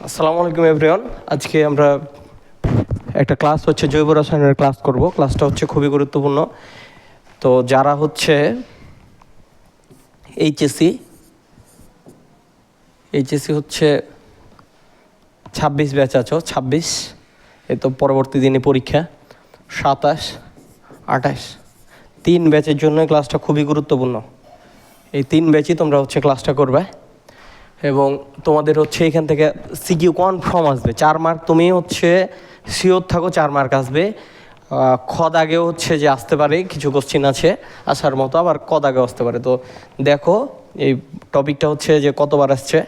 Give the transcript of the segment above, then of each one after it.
আসসালামু আলাইকুম এভরিওয়ান। আজকে আমরা একটা ক্লাস হচ্ছে জৈব রসায়নের ক্লাস করব। ক্লাসটা হচ্ছে খুবই গুরুত্বপূর্ণ। তো যারা হচ্ছে এইচএসসি হচ্ছে 26 ব্যাচ আছো, 26 এ তো পরবর্তী দিনে পরীক্ষা 27, 28 3 ব্যাচের জন্য ক্লাসটা খুবই গুরুত্বপূর্ণ। এই 3 ব্যাচই তোমরা হচ্ছে ক্লাসটা করবে এবং তোমাদের হচ্ছে এখান থেকে সিকিউ কনফার্ম আসবে 4 মার্ক। তুমি হচ্ছে শিওর থাকো 4 মার্ক আসবে। আগেও হচ্ছে যে আসতে পারে, কিছু কোশ্চিন আছে আসার মতো, আবার আগেও আসতে পারে। তো দেখো এই টপিকটা হচ্ছে যে কতবার আসছে।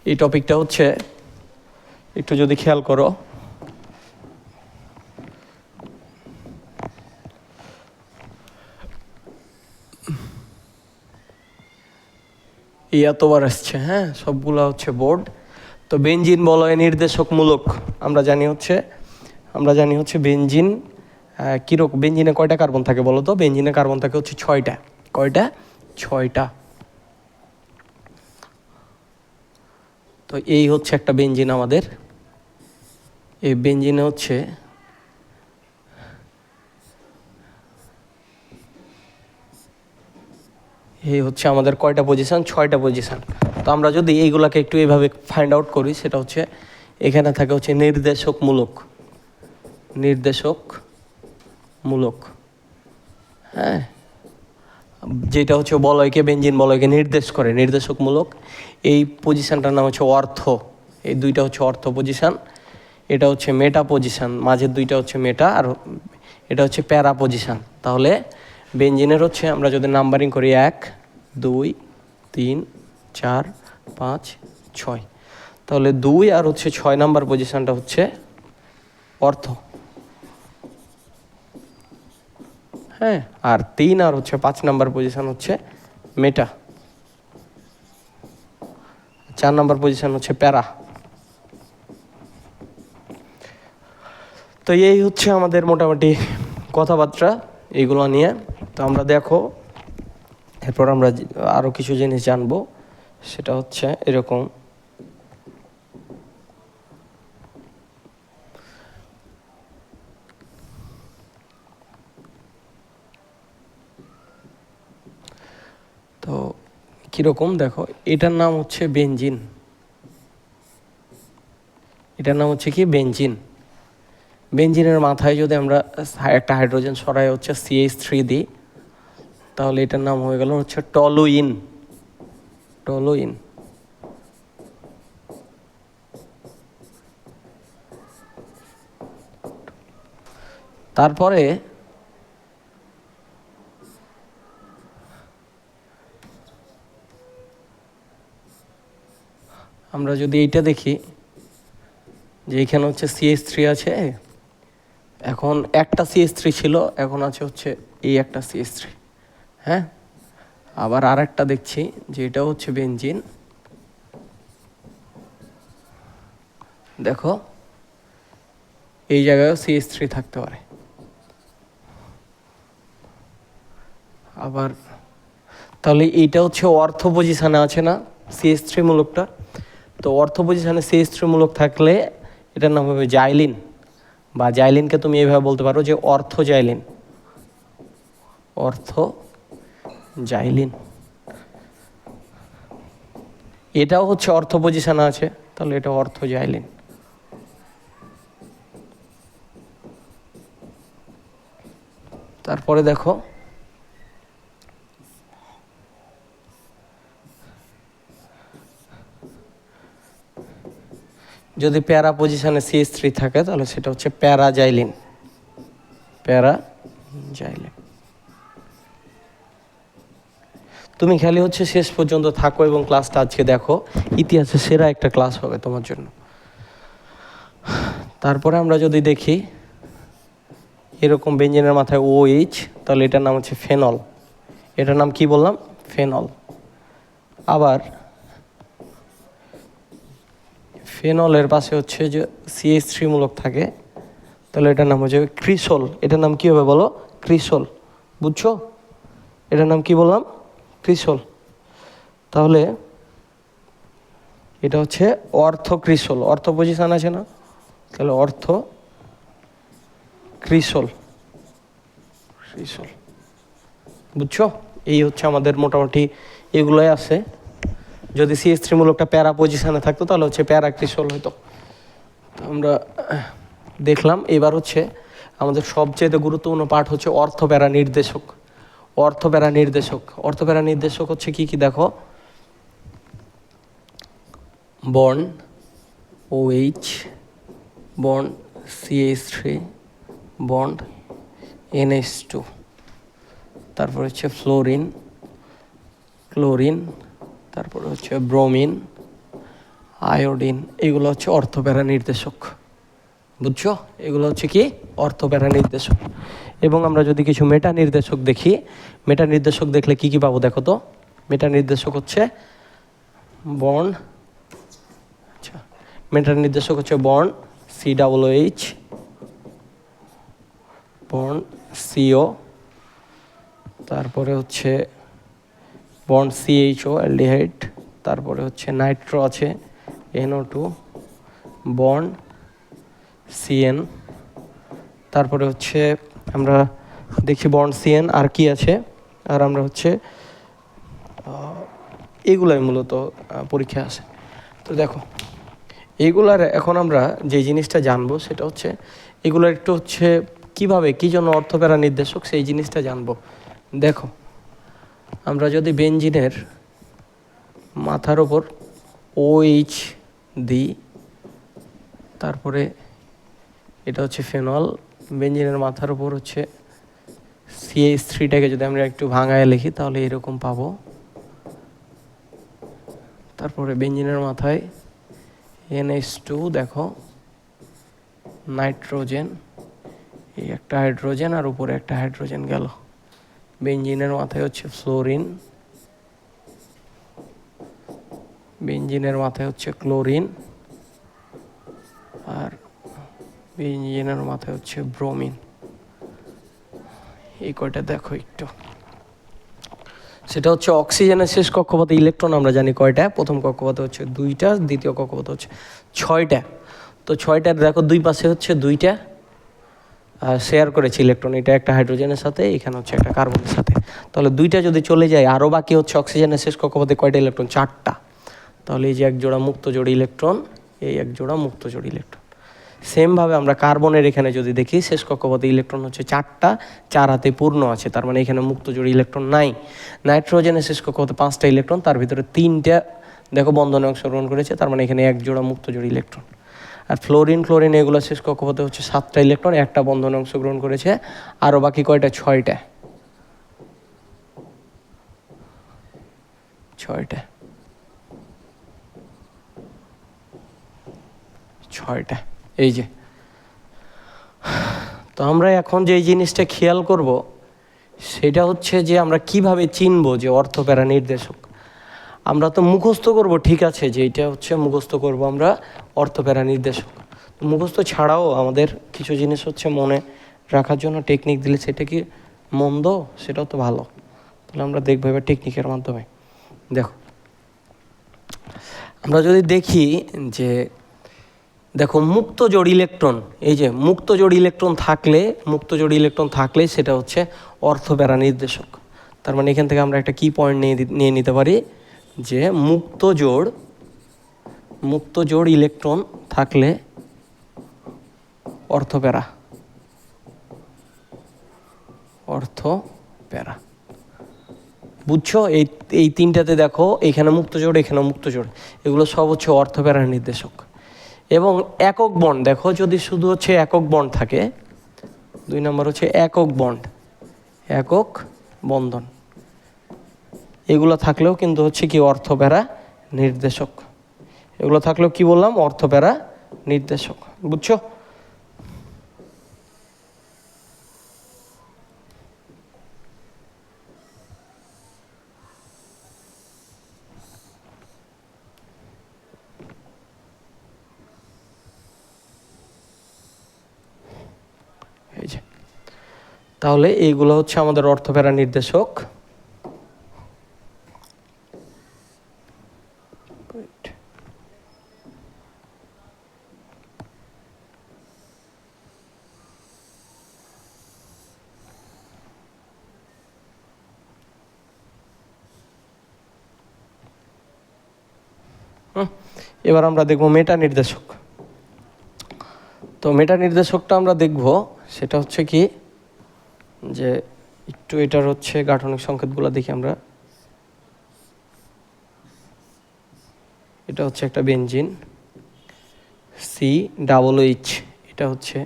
এই টপিকটা হচ্ছে একটু যদি খেয়াল করো, এতবার আসছে। হ্যাঁ, সবগুলো হচ্ছে বোর্ড। তো বেঞ্জিন বলয় নির্দেশকমূলক আমরা জানি হচ্ছে বেঞ্জিন কীরকম। বেঞ্জিনে কয়টা কার্বন থাকে বলো তো? বেঞ্জিনে কার্বন থাকে হচ্ছে 6টা। কয়টা? 6টা। তো এই হচ্ছে একটা বেঞ্জিন আমাদের। এই বেঞ্জিনে হচ্ছে এই হচ্ছে আমাদের কয়টা পজিশন? 6টা পজিশন। তো আমরা যদি এইগুলাকে একটু এইভাবে ফাইন্ড আউট করি, সেটা হচ্ছে এখানে থাকে হচ্ছে নির্দেশকমূলক। হ্যাঁ, যেটা হচ্ছে বলয়কে, বেঞ্জিন বলয়কে নির্দেশ করে, নির্দেশকমূলক। এই পজিশনটার নাম হচ্ছে অর্থ। এই দুইটা হচ্ছে অর্থ পজিশন। এটা হচ্ছে মেটা পজিশন, মাঝের দুইটা হচ্ছে মেটা, আর এটা হচ্ছে প্যারা পজিশন। তাহলে বেঞ্জিনের হচ্ছে আমরা যদি নাম্বারিং করি 1, 2, 3, 4, 5, 6, তাহলে 2 আর হচ্ছে 6 নাম্বার পজিশনটা হচ্ছে অর্থ। হ্যাঁ, আর 3 আর হচ্ছে 5 নাম্বার পজিশন হচ্ছে মেটা। 4 নাম্বার পজিশন হচ্ছে প্যারা। তো এই হচ্ছে আমাদের মোটামুটি কথাবার্তা এইগুলো নিয়ে। তো আমরা দেখো এরপর আমরা আরও কিছু জিনিস জানবো। সেটা হচ্ছে এরকম, তো কীরকম দেখো, এটার নাম হচ্ছে বেঞ্জিন। এটার নাম হচ্ছে কি? বেঞ্জিন। বেঞ্জিনের মাথায় যদি আমরা একটা হাইড্রোজেন সরাই হচ্ছে CH3 দিই, তাহলে এটার নাম হয়ে গেল হচ্ছে টলুইন। তারপরে আমরা যদি এইটা দেখি যে এখানে হচ্ছে CH3 আছে, এখন একটা CH3 ছিল, এখন আছে হচ্ছে এই একটা CH3। হ্যাঁ, আবার আর একটা দেখছি যে এটা হচ্ছে বেঞ্জিন। দেখো এই জায়গায়ও CH3 থাকতে পারে। আবার তাহলে এইটা হচ্ছে অর্থ পজিশানে আছে না, CH3 মূলকটা? তো অর্থ পজিশানে CH3 মূলক থাকলে এটার নাম হবে জাইলিন, বা জাইলিনকে তুমি এইভাবে বলতে পারো যে অর্থ জাইলিন। এটাও হচ্ছে অর্থ পজিশানে আছে, তাহলে এটা অর্থ জাইলিন। তারপরে দেখো যদি প্যারা পজিশনে CH3 থাকে, তাহলে সেটা হচ্ছে প্যারাজাইলিন। তুমি খালি হচ্ছে শেষ পর্যন্ত থাকো এবং ক্লাসটা আজকে দেখো। ইতিহাসে সেরা একটা ক্লাস হবে তোমার জন্য। তারপরে আমরা যদি দেখি এরকম বেঞ্জিনের মাথায় OH, তাহলে এটার নাম হচ্ছে ফেনল। এটার নাম কি বললাম? ফেনল। আবার ফেনলের পাশে হচ্ছে যে CH3 মূলক থাকে, তাহলে এটার নাম হচ্ছে ক্রিসল। এটার নাম কি হবে বলো? ক্রিসল। বুঝছো? এটার নাম কি বললাম? ক্রিসল। তাহলে এটা হচ্ছে অর্থ ক্রিসল, অর্থ পজিশন আছে না, তাহলে অর্থ ক্রিসল, ক্রিসল, বুঝছো? এই হচ্ছে আমাদের মোটামুটি এগুলোই আছে। যদি CH3 মূলকটা প্যারা পজিশনে থাকতো তাহলে হচ্ছে প্যারা ক্রিসল হতো। তো আমরা দেখলাম। এবার হচ্ছে আমাদের সবচেয়ে গুরুত্বপূর্ণ পার্ট হচ্ছে অর্থপ্যারা নির্দেশক। অর্থপ্যারা নির্দেশক, অর্থপ্যারা নির্দেশক হচ্ছে কি কি দেখো, bond OH, bond CH3, bond NH2, তারপর হচ্ছে ফ্লোরিন, ক্লোরিন, তারপরে হচ্ছে ব্রোমিন, আয়োডিন। এগুলো হচ্ছে অর্থপ্যারা নির্দেশক, বুঝছো? এগুলো হচ্ছে কি অর্থপ্যারা নির্দেশক। এবং আমরা যদি কিছু মেটা নির্দেশক দেখি, মেটা নির্দেশক দেখলে কি কি পাবো দেখো তো। মেটা নির্দেশক হচ্ছে বন্ড, আচ্ছা, মেটা নির্দেশক হচ্ছে বন্ড COOH, বন্ড CO, তারপরে হচ্ছে বন্ড CHO অ্যালডিহাইড, তারপরে হচ্ছে নাইট্রো আছে NO2, বন্ড CN, তারপরে হচ্ছে আমরা দেখি বন্ড CN আর কি আছে। আর আমরা হচ্ছে এগুলাই মূলত পরীক্ষা আছে। তো দেখো এইগুলার এখন আমরা যে জিনিসটা জানবো সেটা হচ্ছে এগুলোর একটু হচ্ছে কিভাবে কী জন্য অর্থপ্যারা নির্দেশক সেই জিনিসটা জানবো। দেখো আমরা যদি বেঞ্জিনের মাথার ওপর OH দিই, তারপরে এটা হচ্ছে ফেনল, বেঞ্জিনের মাথার উপর হচ্ছে CH3টাকে যদি আমরা একটু ভাঙায় লিখি তাহলে এরকম পাবো। তারপরে বেঞ্জিনের মাথায় NH2 দেখো, নাইট্রোজেন, এই একটা হাইড্রোজেন আর উপরে একটা হাইড্রোজেন গেল। বেঞ্জিনের মাথায় হচ্ছে ফ্লোরিন, বেঞ্জিনের মাথায় হচ্ছে ক্লোরিন, আর বেঞ্জিনের মাথায় হচ্ছে ব্রোমিন। এই কয়টা দেখো একটু, সেটা হচ্ছে অক্সিজেনের শেষ কক্ষপথে ইলেকট্রন আমরা জানি কয়টা, প্রথম কক্ষপথে হচ্ছে 2টা, দ্বিতীয় কক্ষপথে হচ্ছে 6টা। তো 6টার দেখো দুই পাশে হচ্ছে 2টা শেয়ার করেছে ইলেকট্রন, এটা একটা হাইড্রোজেনের সাথে, এখানে হচ্ছে একটা কার্বনের সাথে। তাহলে 2টা যদি চলে যায় আরও বাকি হচ্ছে অক্সিজেনের শেষ কক্ষপথে কয়টা ইলেকট্রন, 4টা। তাহলে এই যে এক জোড়া মুক্ত জোড় ইলেকট্রন, এই এক জোড়া মুক্ত জোড় ইলেকট্রন। সেমভাবে আমরা কার্বনের এখানে যদি দেখি শেষ কক্ষপথে ইলেকট্রন হচ্ছে 4টা, 4 হাতে পূর্ণ আছে, তার মানে এখানে মুক্ত জোড় ইলেকট্রন নাই। নাইট্রোজেনের শেষ কক্ষপথে 5টা ইলেকট্রন, তার ভিতরে 3টা দেখো বন্ধনে অংশগ্রহণ করেছে, তার মানে এখানে এক জোড়া মুক্ত জোড় ইলেকট্রন। আর ফ্লোরিন, ক্লোরিন এগুলো শেষ কক্ষপথে হচ্ছে 7টা ইলেকট্রন, একটা বন্ধনে অংশগ্রহণ করেছে, আরও বাকি কয়টা, 6টা, 6টা। এই যে, তো আমরা এখন যে জিনিসটা খেয়াল করব সেটা হচ্ছে যে আমরা কিভাবে চিনব যে অর্থপ্যারা নির্দেশক। আমরা তো মুখস্থ করব, ঠিক আছে, যে এটা হচ্ছে মুখস্থ করব আমরা অর্থপ্যারা নির্দেশক। মুখস্থ ছাড়াও আমাদের কিছু জিনিস হচ্ছে মনে রাখার জন্য টেকনিক দিলে সেটা কি মন্দ, সেটাও তো ভালো। তাহলে আমরা দেখবো এবার টেকনিকের মাধ্যমে। দেখো আমরা যদি দেখি যে দেখো মুক্ত জোড় ইলেকট্রন, এই যে মুক্ত জোড় ইলেকট্রন থাকলে সেটা হচ্ছে অর্থপ্যারা নির্দেশক। তার মানে এখান থেকে আমরা একটা কি পয়েন্ট নিয়ে নিতে পারি যে মুক্ত জোড় ইলেকট্রন থাকলে অর্থপ্যারা, বুঝছো? এই তিনটাতে দেখো, এখানে মুক্ত জোড়, এখানে মুক্ত জোড়, এগুলো সব হচ্ছে অর্থপ্যারা নির্দেশক। এবং একক বন্ড দেখো, যদি শুধু হচ্ছে একক বন্ড থাকে, 2 নম্বর হচ্ছে একক বন্ধন, এগুলো থাকলেও কিন্তু হচ্ছে কি অর্থপ্যারা নির্দেশক। এগুলো থাকলেও কি বললাম, অর্থপ্যারা নির্দেশক, বুঝছো? এই যে, তাহলে এইগুলো হচ্ছে আমাদের অর্থপ্যারা নির্দেশক। এবার আমরা দেখব মেটা নির্দেশক। তো মেটা নির্দেশকটা আমরা দেখব, সেটা হচ্ছে কি যে একটু এটার হচ্ছে গাঠনিক সংকেতগুলো দেখি আমরা। এটা হচ্ছে একটা বেনজিন COOH, এটা হচ্ছে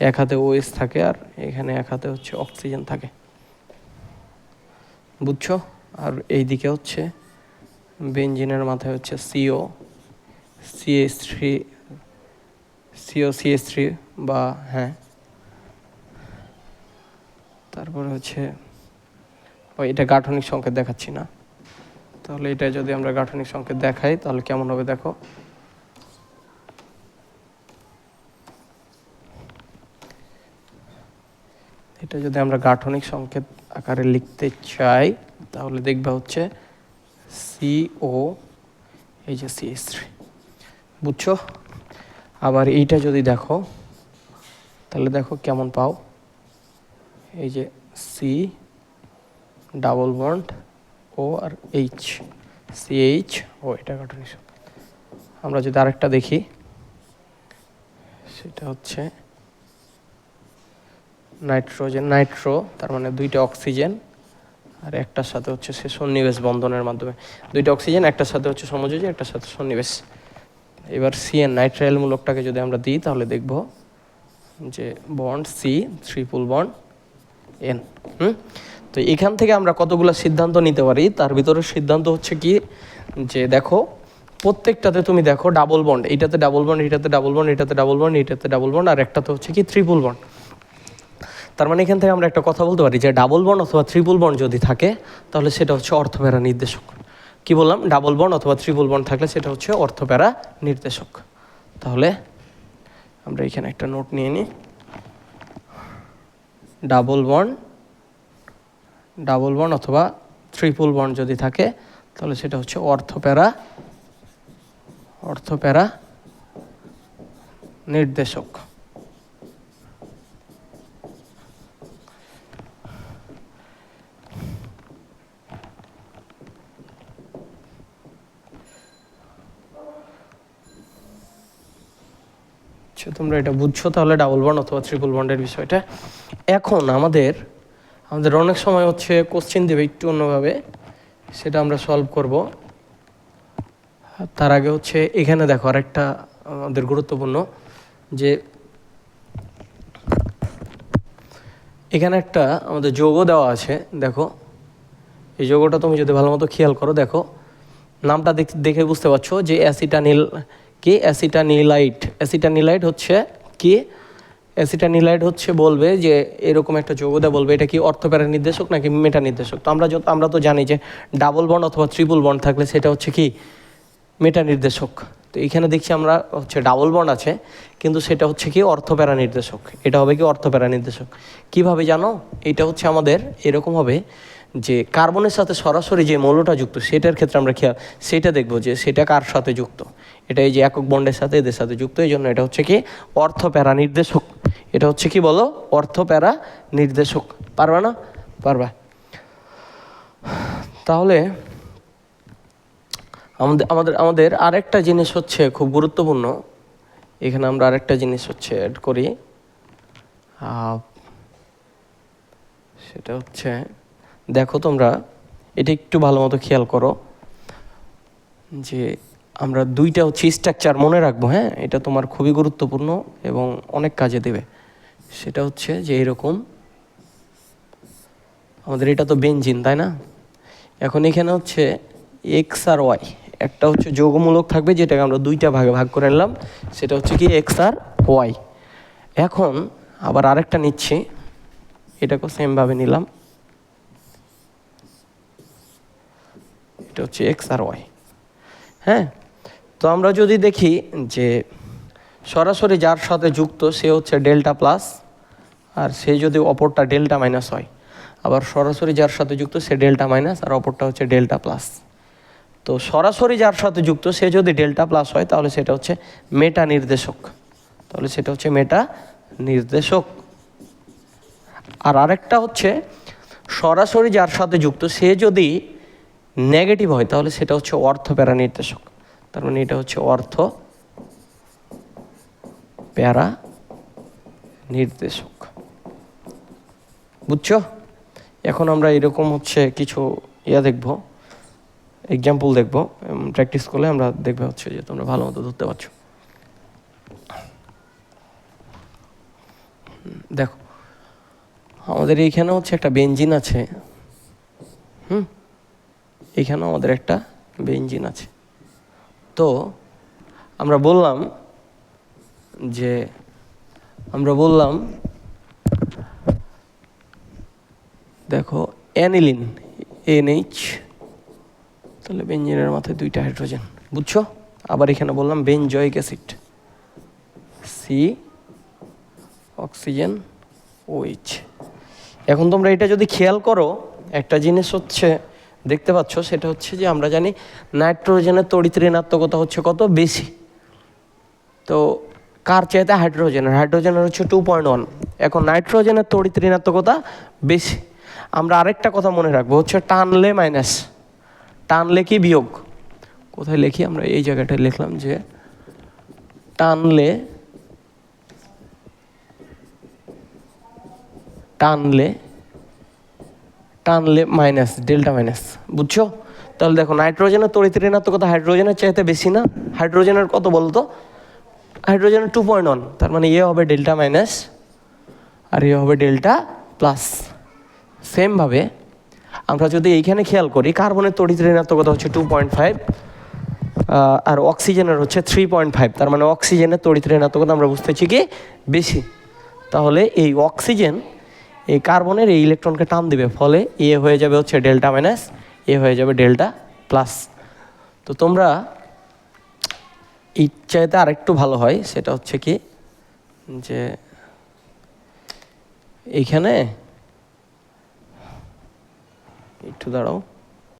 এক হাতে OH থাকে আর এখানে এক হাতে হচ্ছে অক্সিজেন থাকে, বুঝছো? আর এই দিকে হচ্ছে বেনজিনের মাথায় হচ্ছে COCH3 বা হ্যাঁ, তারপরে হচ্ছে এটা গাঠনিক সংকেত দেখাচ্ছি না, তাহলে এটা যদি আমরা গাঠনিক সংকেত দেখাই তাহলে কেমন হবে দেখো। এটা যদি আমরা গাঠনিক সংকেত আকারে লিখতে চাই তাহলে দেখবা হচ্ছে CO, এই যে CH3, বুঝছো? আবার এইটা যদি দেখো তাহলে দেখো কেমন পাও, এই যে C ডাবল বন্ড O আর CH, এটা গাঠনিক সংকেত। আমরা যদি আরেকটা দেখি, সেটা হচ্ছে নাইট্রো, তার মানে দুইটা অক্সিজেন আর একটার সাথে হচ্ছে সে সন্নিবেশ বন্ধনের মাধ্যমে, দুইটা অক্সিজেন একটার সাথে হচ্ছে সমযোজী, একটার সাথে সন্নিবেশ। এবার CN নাইট্রাইল মূলকটাকে যদি আমরা দিই তাহলে দেখব যে bond C triple bond N। তো এখান থেকে আমরা কতগুলো সিদ্ধান্ত নিতে পারি, তার ভিতরে সিদ্ধান্ত হচ্ছে কি যে দেখো প্রত্যেকটাতে তুমি দেখো ডাবল বন্ড, এইটাতে ডাবল বন্ড, এটাতে ডাবল বন্ড, এটাতে ডাবল বন্ড, এটাতে ডাবল বন্ড, আর একটাতে হচ্ছে কি ট্রিপল বন্ড। তার মানে এখান থেকে আমরা একটা কথা বলতে পারি যে ডাবল বন্ড অথবা ট্রিপল বন্ড যদি থাকে তাহলে সেটা হচ্ছে অর্থপ্যারা নির্দেশক। কি বললাম? ডাবল বন্ড অথবা ট্রিপল বন্ড থাকলে সেটা হচ্ছে অর্থপ্যারা নির্দেশক। তাহলে আমরা এখানে একটা নোট নিয়ে নিই, ডাবল বন্ড অথবা ট্রিপল বন্ড যদি থাকে তাহলে সেটা হচ্ছে অর্থপ্যারা নির্দেশক। তোমরা এটা বুঝছো তাহলে ডাবল বন্ড অথবা ট্রিপল বন্ডের বিষয়টা। এখন আমাদের অনেক সময় হচ্ছে কোশ্চেন দেবে একটু অন্যভাবে, সেটা আমরা সলভ করব। তার আগে হচ্ছে এখানে দেখো আরেকটা আমাদের গুরুত্বপূর্ণ, যে এখানে একটা আমাদের যৌগ দেওয়া আছে। দেখো এই যৌগটা তুমি যদি ভালো মতো খেয়াল করো, দেখো নামটা দেখে বুঝতে পারছো যে অ্যাসিটানিলাইট হচ্ছে কি, অ্যাসিটানিলাইট হচ্ছে বলবে যে এরকম একটা যৌগ দেওয়া, বলবে এটা কি অর্থপ্যারা নির্দেশক নাকি মেটা নির্দেশক। তো আমরা তো জানি যে ডাবল বন্ড অথবা ট্রিপল বন্ড থাকলে সেটা হচ্ছে কি মেটা নির্দেশক। তো এখানে দেখছি আমরা হচ্ছে ডাবল বন্ড আছে কিন্তু সেটা হচ্ছে কি অর্থপ্যারা নির্দেশক, এটা হবে কি অর্থপ্যারা নির্দেশক। কিভাবে জানো? এটা হচ্ছে আমাদের এরকম হবে যে কার্বনের সাথে সরাসরি যে মৌলটা যুক্ত সেটার ক্ষেত্রে আমরা সেটা দেখবো যে সেটা কার সাথে যুক্ত, এটা এই যে একক বন্ডের সাথে এদের সাথে যুক্ত, এই জন্য এটা হচ্ছে কি অর্থপ্যারা নির্দেশক। এটা হচ্ছে কি বলো? অর্থপ্যারা নির্দেশক। পারবা না? পারবা। তাহলে আমাদের আরেকটা জিনিস হচ্ছে খুব গুরুত্বপূর্ণ, এখানে আমরা আরেকটা জিনিস হচ্ছে অ্যাড করি, সেটা হচ্ছে দেখো তোমরা এটা একটু ভালো মতো খেয়াল করো যে আমরা দুইটা হচ্ছে স্ট্রাকচার মনে রাখবো। হ্যাঁ, এটা তোমার খুবই গুরুত্বপূর্ণ এবং অনেক কাজে দেবে। সেটা হচ্ছে যে এরকম আমাদের এটা তো বেনজিন, তাই না? এখন এখানে হচ্ছে এক্স আর ওয়াই, একটা হচ্ছে যৌগমূলক থাকবে যেটাকে আমরা দুইটা ভাগে ভাগ করে নিলাম, সেটা হচ্ছে কি এক্স আর ওয়াই। এখন আবার আরেকটা নিচ্ছি, এটাকেও সেমভাবে নিলাম, এটা হচ্ছে এক্স আর ওয়াই। হ্যাঁ, তো আমরা যদি দেখি যে সরাসরি যার সাথে যুক্ত সে হচ্ছে ডেল্টা প্লাস, আর সে যদি অপরটা ডেল্টা মাইনাস হয়, আবার সরাসরি যার সাথে যুক্ত সে ডেল্টা মাইনাস আর অপরটা হচ্ছে ডেল্টা প্লাস। তো সরাসরি যার সাথে যুক্ত সে যদি ডেল্টা প্লাস হয় তাহলে সেটা হচ্ছে মেটা নির্দেশক, আর আরেকটা হচ্ছে সরাসরি যার সাথে যুক্ত সে যদি নেগেটিভ হয় তাহলে সেটা হচ্ছে অর্থপ্যারা নির্দেশক। তার মানে এটা হচ্ছে অর্থ প্যারা নির্দেশক। বুঝছো? এখন আমরা এরকম হচ্ছে কিছু দেখব, এক্সাম্পল দেখব, প্র্যাকটিস করলে আমরা দেখবে হচ্ছে যে তোমরা ভালো মতো ধরতে পারছো। দেখো আমাদের এইখানে হচ্ছে একটা বেঞ্জিন আছে, এইখানেও আমাদের একটা বেঞ্জিন আছে। তো আমরা বললাম দেখো অ্যানিলিন NH, তাহলে বেঞ্জিনের মাথায় 2টা হাইড্রোজেন। বুঝছো? আবার এখানে বললাম benzoic acid C oxygen OH। এখন তোমরা এটা যদি খেয়াল করো একটা জিনিস হচ্ছে দেখতে পাচ্ছ, সেটা হচ্ছে যে আমরা জানি নাইট্রোজেনের তড়িৎ ঋণাত্মকতা হচ্ছে কত বেশি। তো কার চাইতে? হাইড্রোজেনের হচ্ছে 2.1। এখন নাইট্রোজেনের তড়িৎ ঋণাত্মকতা বেশি। আমরা আরেকটা কথা মনে রাখবো হচ্ছে টানলে মাইনাস, টানলে কি বিয়োগ। কোথায় লিখি আমরা? এই জায়গাটায় লিখলাম যে টানলে মাইনাস, ডেল্টা মাইনাস। বুঝছো? তাহলে দেখো নাইট্রোজেনের তড়িৎ ঋণাত্মকতা হাইড্রোজেনের চাইতে বেশি না? হাইড্রোজেনের কত বলতো? হাইড্রোজেনের 2.1। তার মানে হবে ডেল্টা মাইনাস আর হবে ডেল্টা প্লাস। সেমভাবে আমরা যদি এইখানে খেয়াল করি, কার্বনের তড়িৎ ঋণাত্মকতা হচ্ছে 2.5 আর অক্সিজেনের হচ্ছে 3.5। তার মানে অক্সিজেনের তড়িৎ ঋণাত্মকতা আমরা বুঝতেছি কি বেশি। তাহলে এই অক্সিজেন এই কার্বনের এই ইলেকট্রনকে টান দিবে, ফলে হয়ে যাবে হচ্ছে ডেল্টা মাইনাস, হয়ে যাবে ডেল্টা প্লাস। তো তোমরা এই চাইতে আরেকটু ভালো হয়, সেটা হচ্ছে কি যে এইখানে একটু দাঁড়াও,